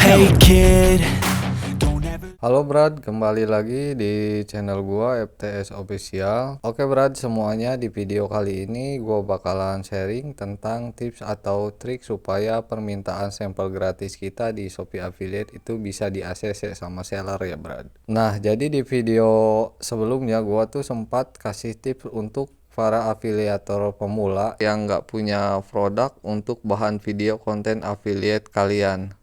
Hey kid, don't ever. Halo Brad, kembali lagi di channel gua FTS Official. Oke Brad, semuanya di video kali ini gua bakalan sharing tentang tips atau trik supaya permintaan sampel gratis kita di Shopee Affiliate itu bisa di ACC sama seller ya Brad. Nah, jadi di video sebelumnya gua tuh sempat kasih tips untuk para afiliator pemula yang nggak punya produk untuk bahan video konten affiliate kalian.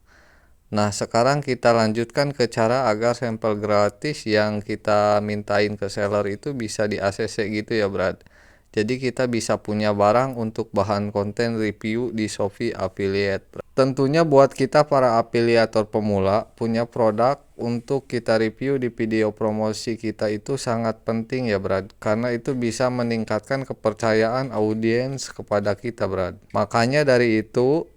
Nah, sekarang kita lanjutkan ke cara agar sampel gratis yang kita mintain ke seller itu bisa di ACC gitu ya, Brad. Jadi kita bisa punya barang untuk bahan konten review di Shopee Affiliate. Tentunya buat kita para afiliator pemula, punya produk untuk kita review di video promosi kita itu sangat penting ya, Brad. Karena itu bisa meningkatkan kepercayaan audiens kepada kita, Brad. Makanya dari itu,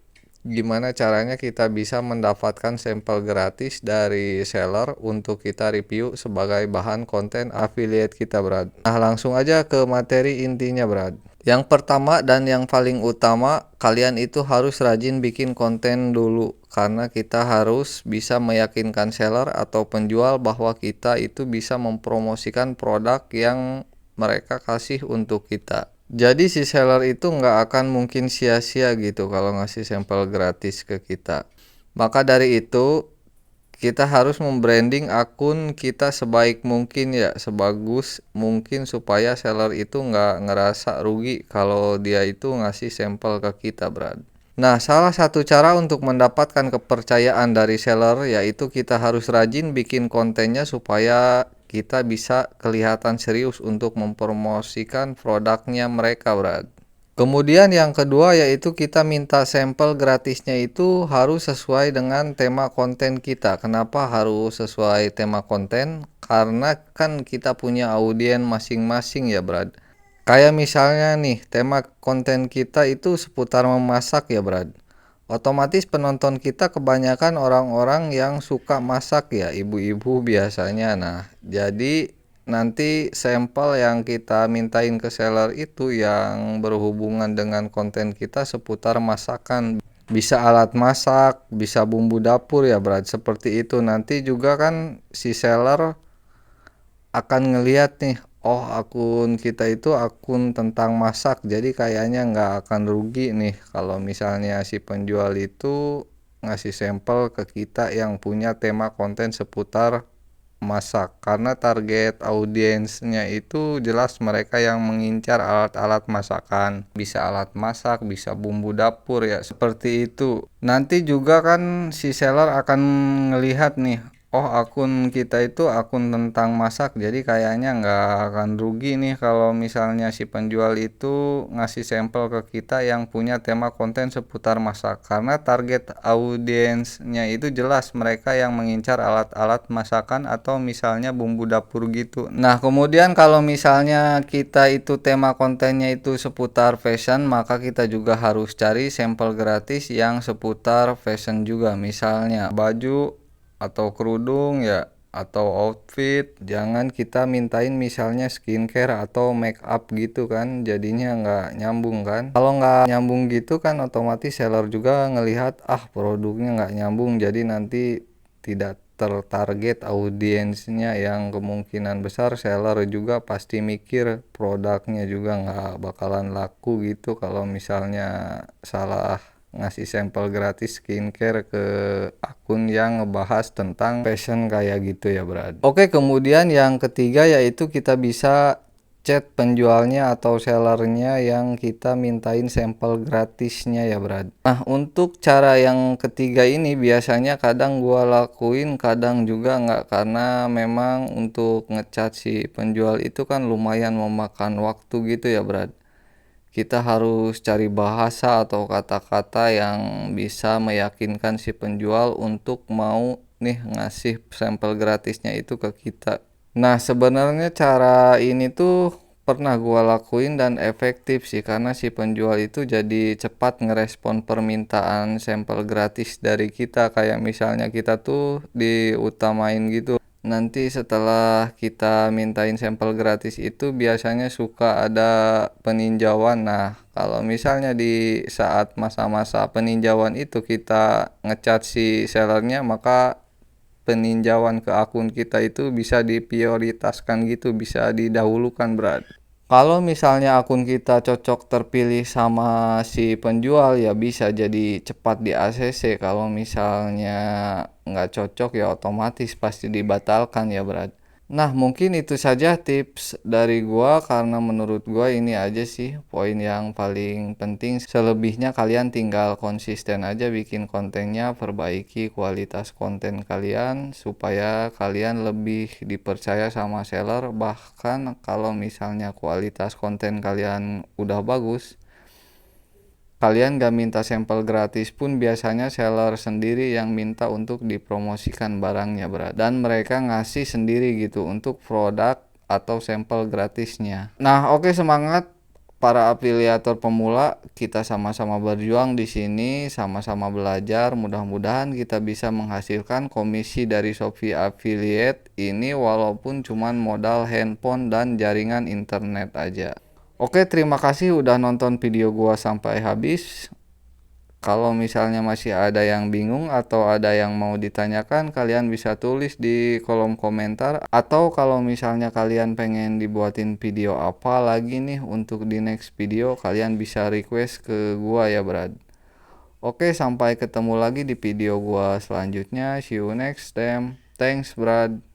gimana caranya kita bisa mendapatkan sampel gratis dari seller untuk kita review sebagai bahan konten affiliate kita, Brad. Nah, langsung aja ke materi intinya, Brad. Yang pertama dan yang paling utama, kalian itu harus rajin bikin konten dulu, karena kita harus bisa meyakinkan seller atau penjual bahwa kita itu bisa mempromosikan produk yang mereka kasih untuk kita. Jadi si seller itu nggak akan mungkin sia-sia gitu kalau ngasih sampel gratis ke kita. Maka dari itu kita harus membranding akun kita sebaik mungkin ya, sebagus mungkin supaya seller itu nggak ngerasa rugi kalau dia itu ngasih sampel ke kita, Brad. Nah, salah satu cara untuk mendapatkan kepercayaan dari seller yaitu kita harus rajin bikin kontennya supaya kita bisa kelihatan serius untuk mempromosikan produknya mereka, Brad. Kemudian yang kedua yaitu kita minta sampel gratisnya itu harus sesuai dengan tema konten kita. Kenapa harus sesuai tema konten? Karena kan kita punya audiens masing-masing ya, Brad. Kayak misalnya nih, tema konten kita itu seputar memasak ya, Brad. Otomatis penonton kita kebanyakan orang-orang yang suka masak ya, ibu-ibu biasanya. Nah, jadi nanti sampel yang kita mintain ke seller itu yang berhubungan dengan konten kita seputar masakan. Bisa alat masak, bisa bumbu dapur ya, Brad. Seperti itu. Nanti juga kan si seller akan ngelihat nih, oh akun kita itu akun tentang masak, jadi kayaknya nggak akan rugi nih kalau misalnya si penjual itu ngasih sampel ke kita yang punya tema konten seputar masak, karena target audiensnya itu jelas mereka yang mengincar alat-alat masakan, bisa alat masak, bisa bumbu dapur ya, seperti itu. Nanti juga kan si seller akan ngelihat nih, oh akun kita itu akun tentang masak, jadi kayaknya nggak akan rugi nih kalau misalnya si penjual itu ngasih sampel ke kita yang punya tema konten seputar masak, karena target audiensnya itu jelas mereka yang mengincar alat-alat masakan atau misalnya bumbu dapur gitu. Nah, kemudian kalau misalnya kita itu tema kontennya itu seputar fashion, maka kita juga harus cari sampel gratis yang seputar fashion juga, misalnya baju atau kerudung ya, atau outfit. Jangan kita mintain misalnya skincare atau make up gitu kan, jadinya nggak nyambung kan. Kalau nggak nyambung gitu kan otomatis seller juga ngelihat produknya nggak nyambung, jadi nanti tidak tertarget audiensnya, yang kemungkinan besar seller juga pasti mikir produknya juga nggak bakalan laku gitu kalau misalnya salah ngasih sampel gratis skincare ke akun yang ngebahas tentang fashion kayak gitu ya, Brad. Oke, kemudian yang ketiga yaitu kita bisa chat penjualnya atau sellernya yang kita mintain sampel gratisnya ya, Brad. Nah, untuk cara yang ketiga ini biasanya kadang gua lakuin, kadang juga nggak, karena memang untuk ngechat si penjual itu kan lumayan memakan waktu gitu ya, Brad. Kita harus cari bahasa atau kata-kata yang bisa meyakinkan si penjual untuk mau nih ngasih sampel gratisnya itu ke kita. Nah, sebenarnya cara ini tuh pernah gua lakuin dan efektif sih, karena si penjual itu jadi cepat ngerespon permintaan sampel gratis dari kita. Kayak misalnya kita tuh diutamain gitu. Nanti setelah kita mintain sampel gratis itu biasanya suka ada peninjauan. Nah, Kalau misalnya di saat masa-masa peninjauan itu kita ngecat si sellernya, maka peninjauan ke akun kita itu bisa diprioritaskan gitu, bisa didahulukan, Brad. Kalau misalnya akun kita cocok terpilih sama si penjual, ya bisa jadi cepat di ACC. Kalau misalnya nggak cocok, ya otomatis pasti dibatalkan ya, Brad. Nah, mungkin itu saja tips dari gua, karena menurut gua ini aja sih poin yang paling penting. Selebihnya kalian tinggal konsisten aja bikin kontennya, perbaiki kualitas konten kalian supaya kalian lebih dipercaya sama seller. Bahkan kalau misalnya kualitas konten kalian udah bagus, kalian gak minta sampel gratis pun biasanya seller sendiri yang minta untuk dipromosikan barangnya, Brad. Dan mereka ngasih sendiri gitu untuk produk atau sampel gratisnya. Nah, oke, semangat para afiliator pemula, kita sama-sama berjuang di sini, sama-sama belajar. Mudah-mudahan kita bisa menghasilkan komisi dari Shopee Affiliate ini walaupun cuman modal handphone dan jaringan internet aja. Oke, terima kasih udah nonton video gua sampai habis. Kalau misalnya masih ada yang bingung atau ada yang mau ditanyakan, kalian bisa tulis di kolom komentar. Atau kalau misalnya kalian pengen dibuatin video apa lagi nih untuk di next video, kalian bisa request ke gua ya, Brad. Oke, sampai ketemu lagi di video gua selanjutnya. See you next time. Thanks, Brad.